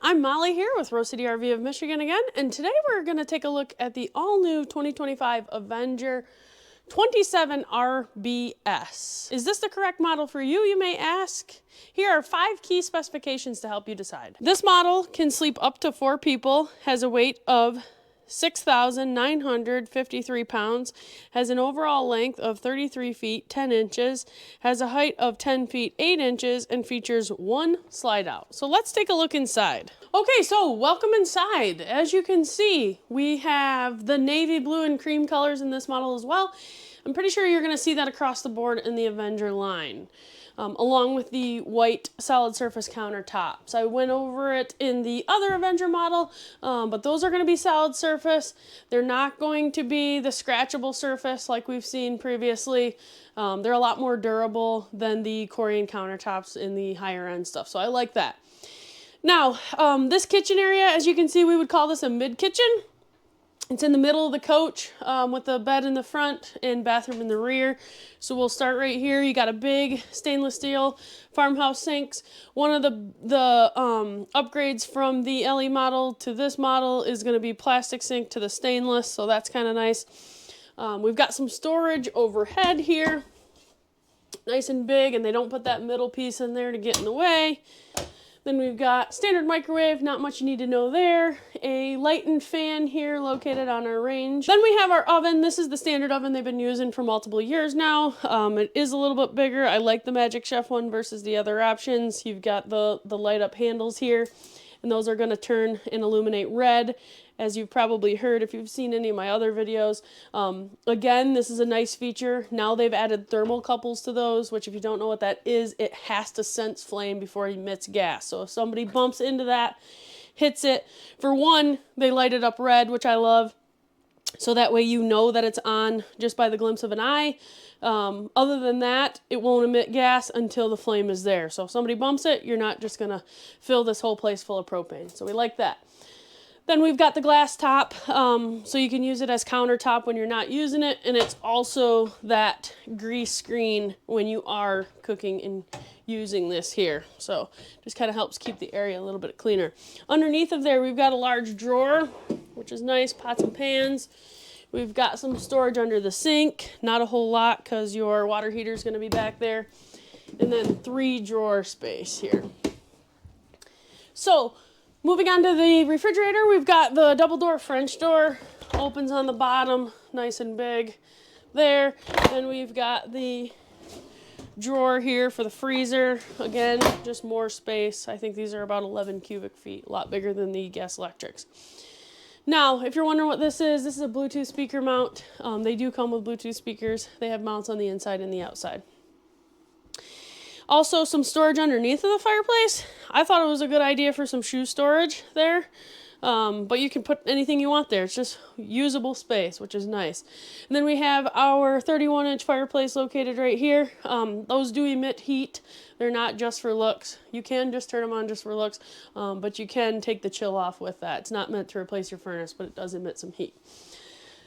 I'm Molly here with Rose City RV of Michigan again, and today we're going to take a look at the all-new 2025 Avenger 27RBS. Is this the correct model for you, you may ask? Here are 5 key specifications to help you decide. This model can sleep up to 4 people, has a weight of 6,953 pounds, has an overall length of 33 feet 10 inches, has a height of 10 feet 8 inches, and features 1 slide out. So let's take a look inside. Okay, so welcome inside. As you can see, we have the navy blue and cream colors in this model as well. I'm pretty sure you're going to see that across the board in the Avenger line. Along with the white solid surface countertops. I went over it in the other Avenger model, but those are going to be solid surface. They're not going to be the scratchable surface like we've seen previously. They're a lot more durable than the Korean countertops in the higher end stuff, so I like that. Now, this kitchen area, as you can see, we would call this a mid-kitchen. It's in the middle of the coach with the bed in the front and bathroom in the rear. So we'll start right here. You got a big stainless steel farmhouse sinks. One of the upgrades from the LE model to this model is going to be plastic sink to the stainless, so that's kind of nice. We've got some storage overhead here, nice and big, and they don't put that middle piece in there to get in the way. Then we've got standard microwave, not much you need to know there. A light and fan here located on our range. Then we have our oven. This is the standard oven they've been using for multiple years now. It is a little bit bigger. I like the Magic Chef one versus the other options. You've got the light up handles here, and those are going to turn and illuminate red, as you've probably heard if you've seen any of my other videos. Again, this is a nice feature. Now they've added thermocouples to those, which if you don't know what that is, it has to sense flame before it emits gas. So if somebody bumps into that, hits it, for one, they light it up red, which I love. So that way you know that it's on just by the glimpse of an eye. Other than that, it won't emit gas until the flame is there. So if somebody bumps it, you're not just gonna fill this whole place full of propane. So we like that. Then we've got the glass top, so you can use it as countertop when you're not using it, and it's also that grease screen when you are cooking and using this here. So just kind of helps keep the area a little bit cleaner. Underneath of there, we've got a large drawer, which is nice, pots and pans. We've got some storage under the sink, not a whole lot because your water heater is going to be back there. And then 3 drawer space here. So, moving on to the refrigerator, we've got the double door French door, opens on the bottom, nice and big there. Then we've got the drawer here for the freezer. Again, just more space. I think these are about 11 cubic feet, a lot bigger than the gas electrics. Now, if you're wondering what this is a Bluetooth speaker mount. They do come with Bluetooth speakers. They have mounts on the inside and the outside. Also, some storage underneath of the fireplace. I thought it was a good idea for some shoe storage there, but you can put anything you want there. It's just usable space, which is nice. And then we have our 31-inch fireplace located right here. Those do emit heat. They're not just for looks. You can just turn them on just for looks, but you can take the chill off with that. It's not meant to replace your furnace, but it does emit some heat.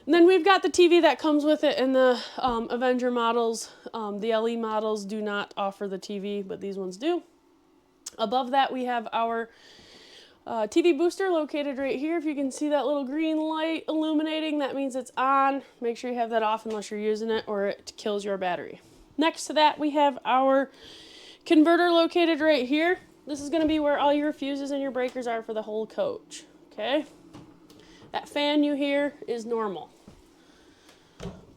And then we've got the TV that comes with it in the Avenger models. The LE models do not offer the TV, but these ones do. Above that, we have our TV booster located right here. If you can see that little green light illuminating, that means it's on. Make sure you have that off unless you're using it or it kills your battery. Next to that, we have our converter located right here. This is going to be where all your fuses and your breakers are for the whole coach. Okay? That fan you hear is normal.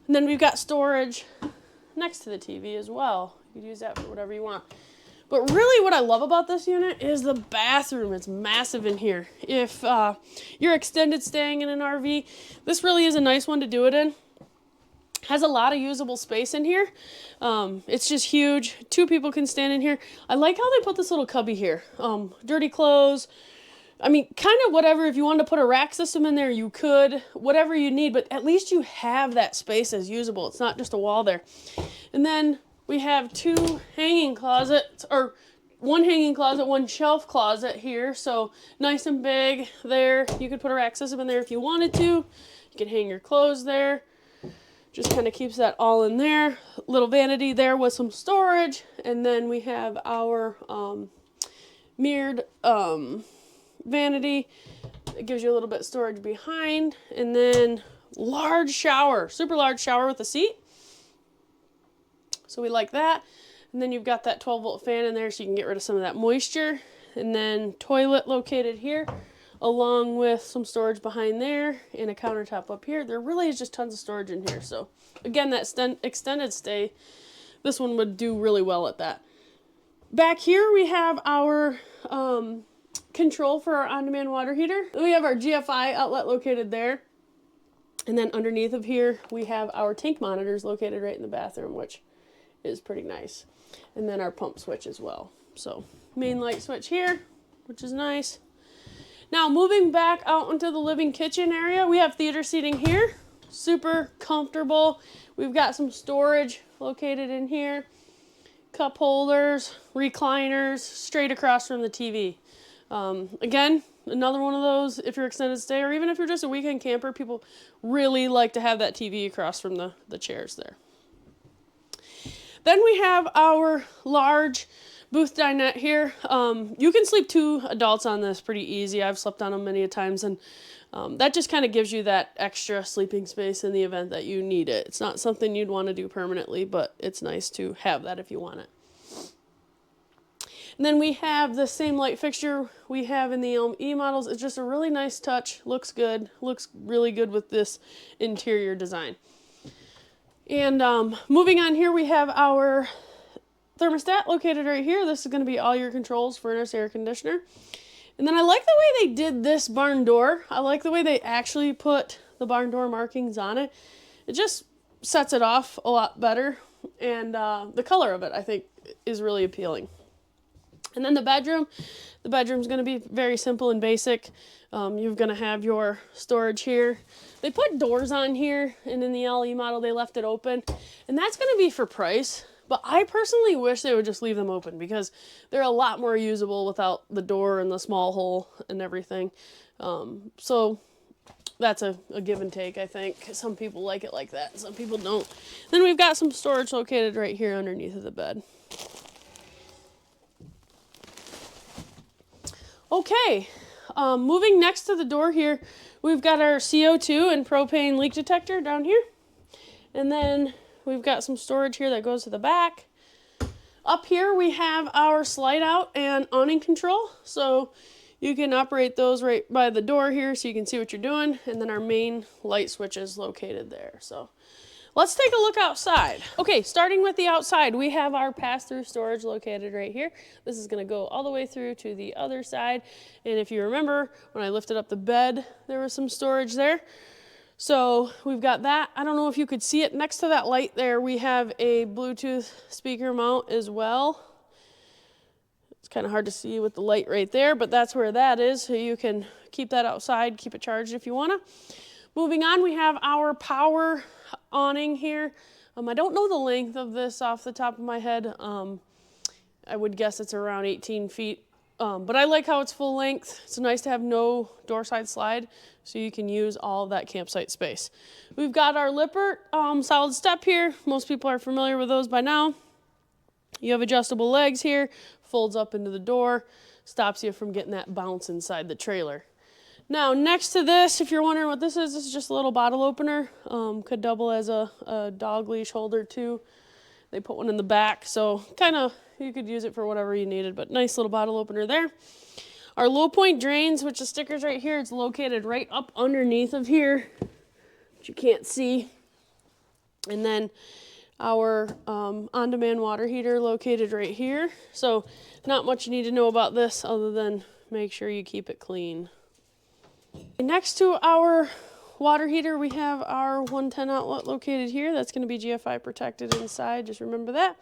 And then we've got storage next to the TV as well. You can use that for whatever you want. But really what I love about this unit is the bathroom. It's massive in here. If you're extended staying in an RV, this really is a nice one to do it in. Has a lot of usable space in here. It's just huge. 2 people can stand in here. I like how they put this little cubby here. Dirty clothes. I mean, kind of whatever. If you wanted to put a rack system in there, you could. Whatever you need, but at least you have that space as usable. It's not just a wall there. And then we have 2 hanging closets, or 1 hanging closet, 1 shelf closet here. So nice and big there. You could put a rack system in there if you wanted to. You can hang your clothes there. Just kind of keeps that all in there. Little vanity there with some storage. And then we have our mirrored vanity. It gives you a little bit of storage behind. And then large shower, super large shower with a seat. So we like that. And then you've got that 12-volt fan in there so you can get rid of some of that moisture. And then toilet located here, along with some storage behind there and a countertop up here. There really is just tons of storage in here. So again, that extended stay, this one would do really well at that. Back here we have our control for our on-demand water heater. We have our GFI outlet located there. And then underneath of here, we have our tank monitors located right in the bathroom, which is pretty nice. And then our pump switch as well. So main light switch here, which is nice. Now moving back out into the living kitchen area, we have theater seating here. Super comfortable. We've got some storage located in here. Cup holders, recliners, straight across from the TV. Again, another one of those, if you're extended stay or even if you're just a weekend camper, people really like to have that TV across from the chairs there. Then we have our large booth dinette here. You can sleep 2 adults on this pretty easy. I've slept on them many a times, and that just kind of gives you that extra sleeping space in the event that you need it. It's not something you'd want to do permanently, but it's nice to have that if you want it. And then we have the same light fixture we have in the Elm E models. It's just a really nice touch. Looks good. Looks really good with this interior design. And moving on here, we have our thermostat located right here. This is going to be all your controls, furnace, air conditioner. And then I like the way they did this barn door. I like the way they actually put the barn door markings on it. It just sets it off a lot better. And the color of it, I think, is really appealing. And then the bedroom's going to be very simple and basic. You're going to have your storage here. They put doors on here, and in the LE model, they left it open. And that's going to be for price. But I personally wish they would just leave them open because they're a lot more usable without the door and the small hole and everything. So that's a give and take, I think. Some people like it like that, and some people don't. Then we've got some storage located right here underneath of the bed. Okay, moving next to the door here, we've got our CO2 and propane leak detector down here. And then we've got some storage here that goes to the back. Up here we have our slide out and awning control. So you can operate those right by the door here so you can see what you're doing. And then our main light switch is located there. So let's take a look outside. Okay, starting with the outside, we have our pass-through storage located right here. This is gonna go all the way through to the other side. And if you remember, when I lifted up the bed, there was some storage there. So we've got that. I don't know if you could see it. Next to that light there, we have a Bluetooth speaker mount as well. It's kind of hard to see with the light right there, but that's where that is. So you can keep that outside, keep it charged if you wanna. Moving on, we have our power awning here. I don't know the length of this off the top of my head. I would guess it's around 18 feet. But I like how it's full length. It's nice to have no door side slide, so you can use all of that campsite space. We've got our Lippert solid step here. Most people are familiar with those by now. You have adjustable legs here, folds up into the door, stops you from getting that bounce inside the trailer. Now, next to this, if you're wondering what this is just a little bottle opener. Could double as a dog leash holder too. They put one in the back, so kind of you could use it for whatever you needed, but nice little bottle opener there. Our low point drains, which the sticker's right here, it's located right up underneath of here, which you can't see. And then our on-demand water heater located right here. So not much you need to know about this other than make sure you keep it clean. Next to our water heater, we have our 110 outlet located here. That's going to be GFI protected inside, just remember that.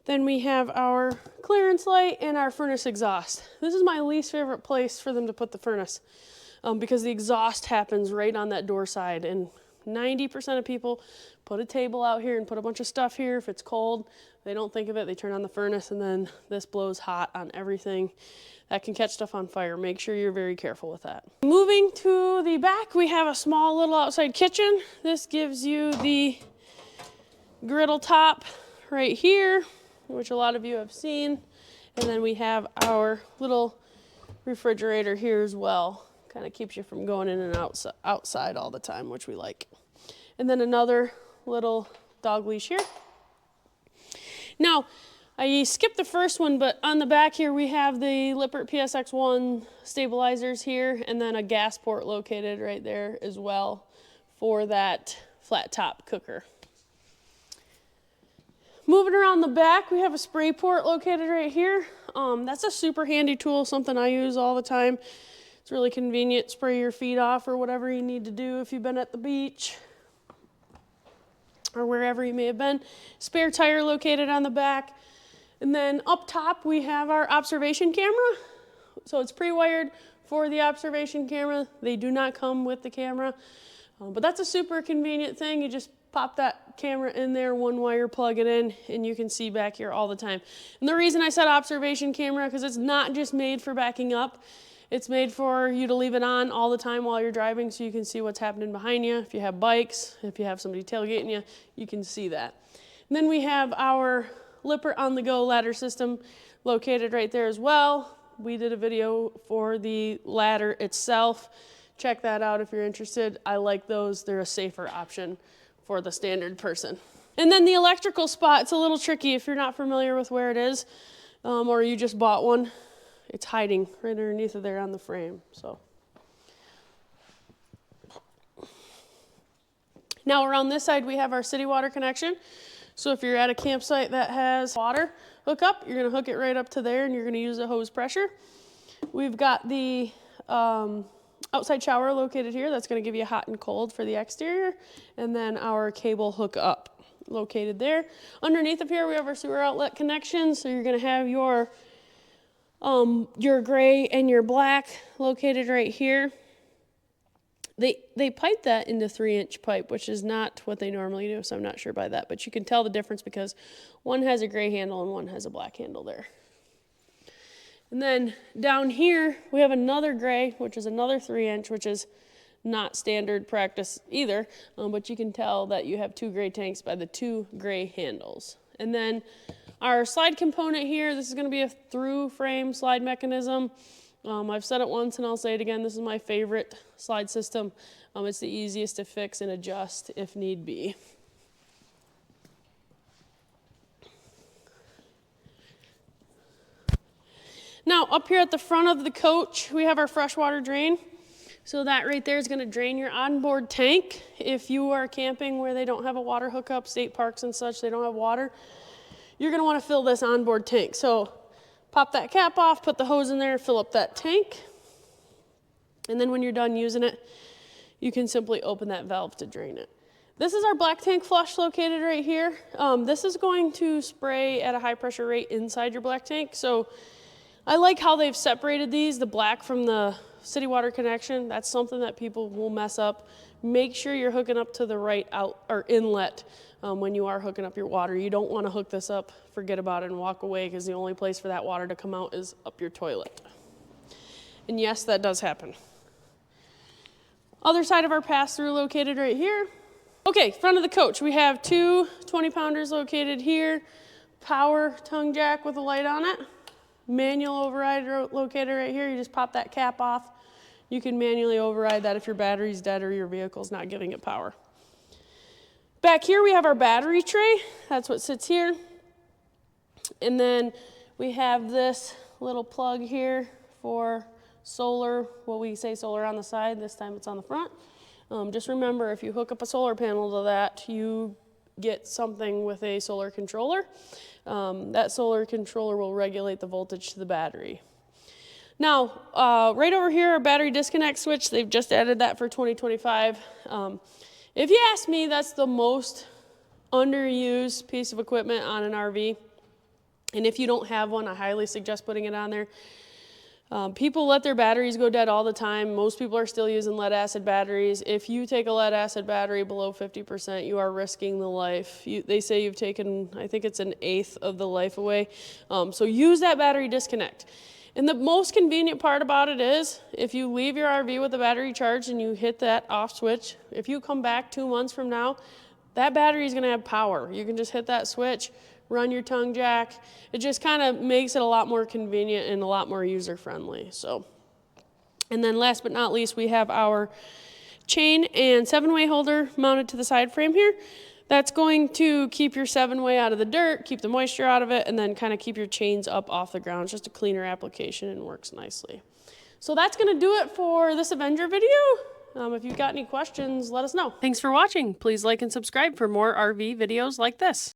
Then we have our clearance light and our furnace exhaust. This is my least favorite place for them to put the furnace because the exhaust happens right on that door side, and 90% of people put a table out here and put a bunch of stuff here. If it's cold, they don't think of it, they turn on the furnace, and then this blows hot on everything. That can catch stuff on fire. Make sure you're very careful with that. Moving to the back, we have a small little outside kitchen. This gives you the griddle top right here, which a lot of you have seen. And then we have our little refrigerator here as well. Kind of keeps you from going in and outside all the time, which we like. And then another little dog leash here. Now, I skipped the first one, but on the back here we have the Lippert PSX1 stabilizers here, and then a gas port located right there as well for that flat top cooker. Moving around the back, we have a spray port located right here. That's a super handy tool, something I use all the time. It's really convenient. Spray your feet off or whatever you need to do if you've been at the beach or wherever you may have been. Spare tire located on the back. And then up top, we have our observation camera. So it's pre-wired for the observation camera. They do not come with the camera, but that's a super convenient thing. You just pop that camera in there, one wire, plug it in, and you can see back here all the time. And the reason I said observation camera, because it's not just made for backing up. It's made for you to leave it on all the time while you're driving so you can see what's happening behind you. If you have bikes, if you have somebody tailgating you, you can see that. And then we have our Lippert on-the-go ladder system located right there as well. We did a video for the ladder itself. Check that out if you're interested. I like those. They're a safer option for the standard person. And then the electrical spot, it's a little tricky if you're not familiar with where it is, or you just bought one. It's hiding right underneath of there on the frame. So now around this side we have our city water connection. So if you're at a campsite that has water hookup, you're going to hook it right up to there and you're going to use a hose pressure. We've got the outside shower located here. That's going to give you hot and cold for the exterior. And then our cable hookup located there. Underneath of here we have our sewer outlet connection. So you're going to have your gray and your black located right here. They pipe that into 3-inch pipe, which is not what they normally do, so I'm not sure by that. But you can tell the difference because one has a gray handle and one has a black handle there. And then down here, we have another gray, which is another 3-inch, which is not standard practice either. But you can tell that you have 2 gray tanks by the 2 gray handles. And then our slide component here, this is going to be a through frame slide mechanism. I've said it once and I'll say it again, this is my favorite slide system. It's the easiest to fix and adjust if need be. Now up here at the front of the coach, we have our freshwater drain. So that right there is going to drain your onboard tank. If you are camping where they don't have a water hookup, state parks and such, they don't have water, you're going to want to fill this onboard tank. So pop that cap off, put the hose in there, fill up that tank. And then when you're done using it, you can simply open that valve to drain it. This is our black tank flush located right here. This is going to spray at a high pressure rate inside your black tank. So I like how they've separated these, the black from the city water connection. That's something that people will mess up. Make sure you're hooking up to the right out or inlet when you are hooking up your water. You don't want to hook this up, forget about it, and walk away, because the only place for that water to come out is up your toilet. And yes, that does happen. Other side of our pass-through located right here. Okay, front of the coach, we have 2 20-pounders located here. Power tongue jack with a light on it. Manual override located right here. You just pop that cap off. You can manually override that if your battery's dead or your vehicle's not giving it power. Back here we have our battery tray. That's what sits here. And then we have this little plug here for solar. Well, we say solar on the side. This time it's on the front. Just remember, if you hook up a solar panel to that, you get something with a solar controller. That solar controller will regulate the voltage to the battery. Now, right over here, our battery disconnect switch, they've just added that for 2025. If you ask me, that's the most underused piece of equipment on an RV. And if you don't have one, I highly suggest putting it on there. People let their batteries go dead all the time. Most people are still using lead acid batteries. If you take a lead acid battery below 50%, you are risking the life. They say you've taken, I think it's 1/8 of the life away. So use that battery disconnect. And the most convenient part about it is, if you leave your RV with the battery charged and you hit that off switch, if you come back 2 months from now, that battery is going to have power. You can just hit that switch, run your tongue jack. It just kind of makes it a lot more convenient and a lot more user-friendly. So And then last but not least, we have our chain and 7-way holder mounted to the side frame here. That's going to keep your 7-way out of the dirt, keep the moisture out of it, and then kind of keep your chains up off the ground. It's just a cleaner application and works nicely. So that's going to do it for this Avenger video. If you've got any questions, let us know. Thanks for watching. Please like and subscribe for more RV videos like this.